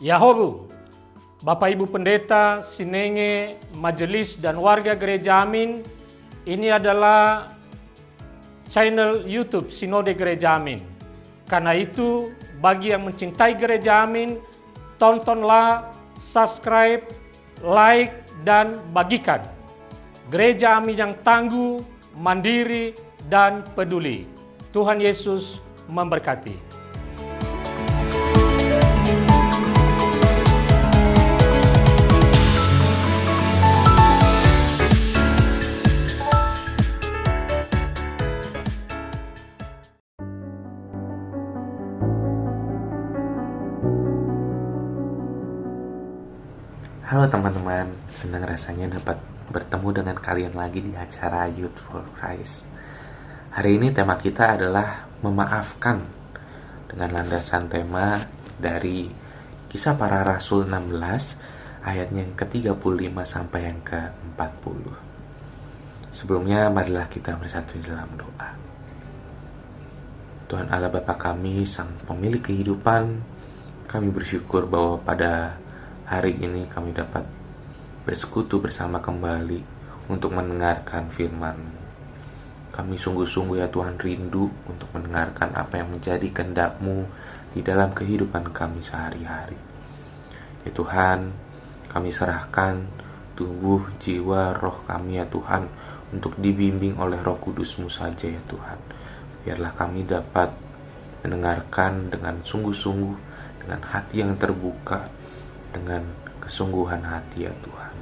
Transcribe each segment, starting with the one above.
Yahobu, Bapak Ibu Pendeta, Sinenge, Majelis dan warga Gereja Amin, ini adalah channel YouTube Sinode Gereja Amin. Karena itu, bagi yang mencintai Gereja Amin, tontonlah, subscribe, like, dan bagikan. Gereja Amin yang tangguh, mandiri, dan peduli. Tuhan Yesus memberkati. Halo teman-teman, senang rasanya dapat bertemu dengan kalian lagi di acara Youth for Christ. Hari ini tema kita adalah memaafkan, dengan landasan tema dari Kisah Para Rasul 16 ayatnya yang ke-35 sampai yang ke-40. Sebelumnya marilah kita bersatu dalam doa. Tuhan Allah Bapa kami, Sang Pemilik kehidupan, kami bersyukur bahwa pada hari ini kami dapat bersekutu bersama kembali untuk mendengarkan firman. Kami sungguh-sungguh ya Tuhan rindu untuk mendengarkan apa yang menjadi kehendak-Mu di dalam kehidupan kami sehari-hari. Ya Tuhan, kami serahkan tubuh, jiwa, roh kami ya Tuhan untuk dibimbing oleh Roh Kudus-Mu saja ya Tuhan. Biarlah kami dapat mendengarkan dengan sungguh-sungguh, dengan hati yang terbuka, dengan kesungguhan hati ya Tuhan.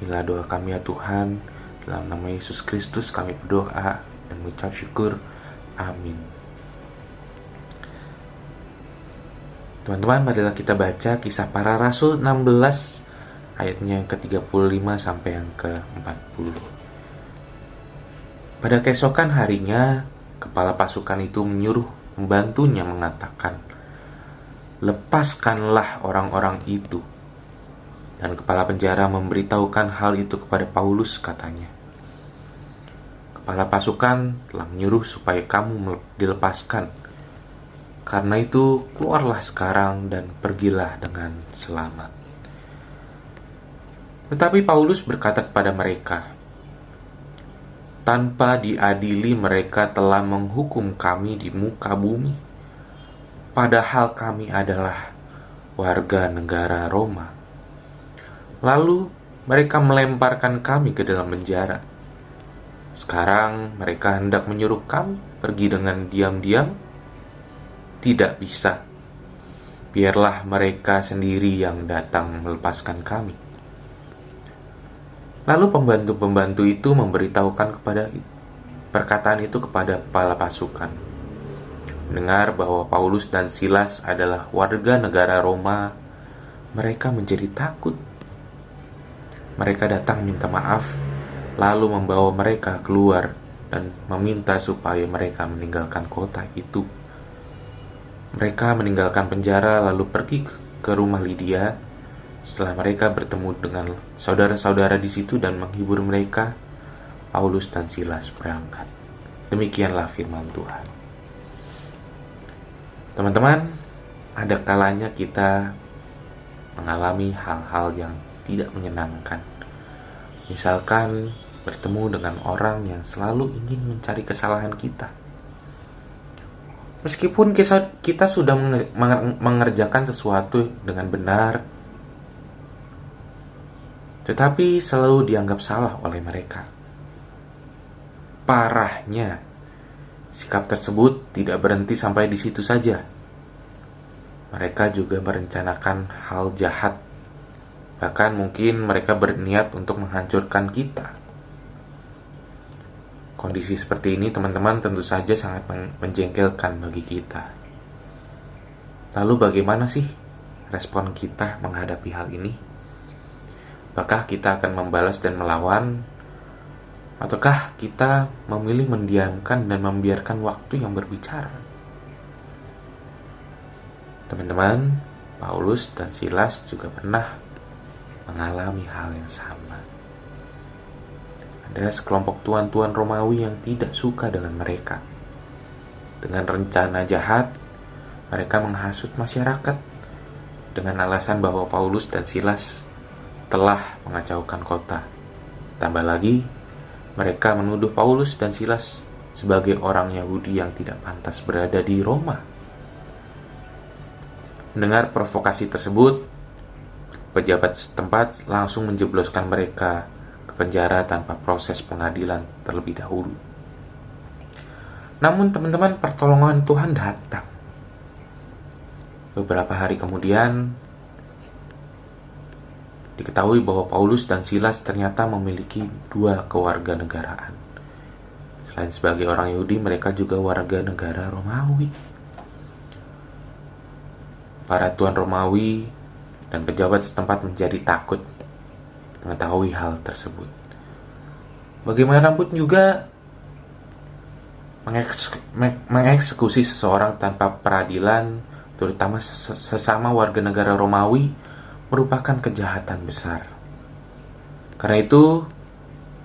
Inilah doa kami ya Tuhan, dalam nama Yesus Kristus kami berdoa dan mengucap syukur. Amin. Teman-teman, marilah kita baca Kisah Para Rasul 16 ayatnya yang ke-35 sampai yang ke-40. Pada keesokan harinya, kepala pasukan itu menyuruh pembantunya mengatakan, "Lepaskanlah orang-orang itu." Dan kepala penjara memberitahukan hal itu kepada Paulus, katanya, "Kepala pasukan telah menyuruh supaya kamu dilepaskan. Karena itu, keluarlah sekarang dan pergilah dengan selamat." Tetapi Paulus berkata kepada mereka, "Tanpa diadili mereka telah menghukum kami di muka bumi. Padahal kami adalah warga negara Roma. Lalu mereka melemparkan kami ke dalam penjara. Sekarang mereka hendak menyuruh kami pergi dengan diam-diam? Tidak bisa. Biarlah mereka sendiri yang datang melepaskan kami." Lalu pembantu-pembantu itu memberitahukan perkataan itu kepada kepala pasukan. Mendengar bahwa Paulus dan Silas adalah warga negara Roma, mereka menjadi takut. Mereka datang minta maaf, lalu membawa mereka keluar dan meminta supaya mereka meninggalkan kota itu. Mereka meninggalkan penjara lalu pergi ke rumah Lydia. Setelah mereka bertemu dengan saudara-saudara di situ dan menghibur mereka, Paulus dan Silas berangkat. Demikianlah firman Tuhan. Teman-teman, ada kalanya kita mengalami hal-hal yang tidak menyenangkan. Misalkan bertemu dengan orang yang selalu ingin mencari kesalahan kita. Meskipun kita sudah mengerjakan sesuatu dengan benar, tetapi selalu dianggap salah oleh mereka. Parahnya, sikap tersebut tidak berhenti sampai di situ saja. Mereka juga merencanakan hal jahat. Bahkan mungkin mereka berniat untuk menghancurkan kita. Kondisi seperti ini, teman-teman, tentu saja sangat menjengkelkan bagi kita. Lalu bagaimana sih respon kita menghadapi hal ini? Apakah kita akan membalas dan melawan? Ataukah kita memilih mendiamkan dan membiarkan waktu yang berbicara? Teman-teman, Paulus dan Silas juga pernah mengalami hal yang sama. Ada sekelompok tuan-tuan Romawi yang tidak suka dengan mereka. Dengan rencana jahat, mereka menghasut masyarakat dengan alasan bahwa Paulus dan Silas telah mengacaukan kota. Tambah lagi, mereka menuduh Paulus dan Silas sebagai orang Yahudi yang tidak pantas berada di Roma. Mendengar provokasi tersebut, pejabat setempat langsung menjebloskan mereka ke penjara tanpa proses pengadilan terlebih dahulu. Namun teman-teman, pertolongan Tuhan datang. Beberapa hari kemudian, diketahui bahwa Paulus dan Silas ternyata memiliki 2 kewarganegaraan. Selain sebagai orang Yahudi, mereka juga warga negara Romawi. Para tuan Romawi dan pejabat setempat menjadi takut mengetahui hal tersebut. Bagaimanapun juga, mengeksekusi seseorang tanpa peradilan, terutama sesama warga negara Romawi, merupakan kejahatan besar. Karena itu,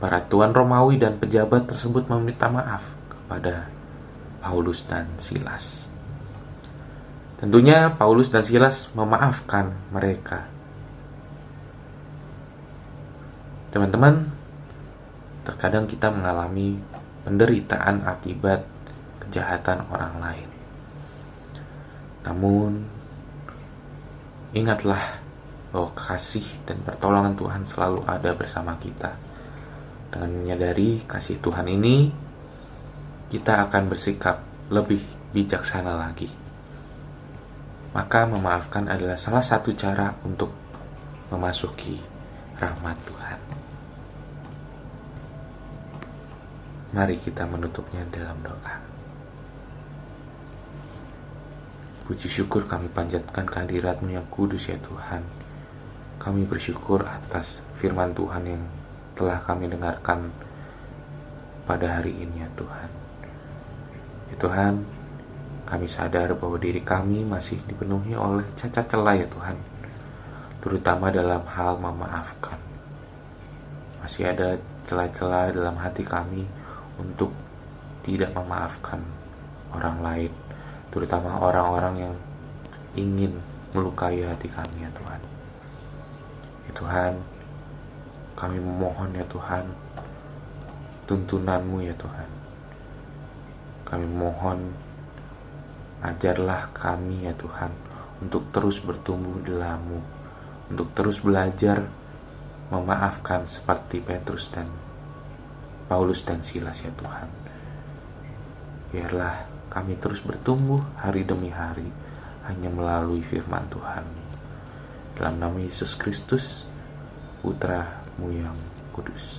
para tuan Romawi dan pejabat tersebut meminta maaf kepada Paulus dan Silas. Tentunya Paulus dan Silas memaafkan mereka. Teman-teman, terkadang kita mengalami penderitaan akibat kejahatan orang lain. Namun, ingatlah bahwa kasih dan pertolongan Tuhan selalu ada bersama kita. Dengan menyadari kasih Tuhan ini, kita akan bersikap lebih bijaksana lagi. Maka memaafkan adalah salah satu cara untuk memasuki rahmat Tuhan. Mari kita menutupnya dalam doa. Puji syukur kami panjatkan kehadirat-Mu yang kudus ya Tuhan. Kami bersyukur atas firman Tuhan yang telah kami dengarkan pada hari ini ya Tuhan. Ya Tuhan, kami sadar bahwa diri kami masih dipenuhi oleh cacat celah ya Tuhan, terutama dalam hal memaafkan. Masih ada celah-celah dalam hati kami untuk tidak memaafkan orang lain, terutama orang-orang yang ingin melukai hati kami ya Tuhan. Ya Tuhan, kami memohon ya Tuhan, tuntunan-Mu ya Tuhan. Kami mohon, ajarlah kami ya Tuhan untuk terus bertumbuh dalam-Mu, untuk terus belajar memaafkan seperti Petrus dan Paulus dan Silas ya Tuhan. Biarlah kami terus bertumbuh hari demi hari hanya melalui firman Tuhan. Dalam nama Yesus Kristus, Putra-Mu yang kudus.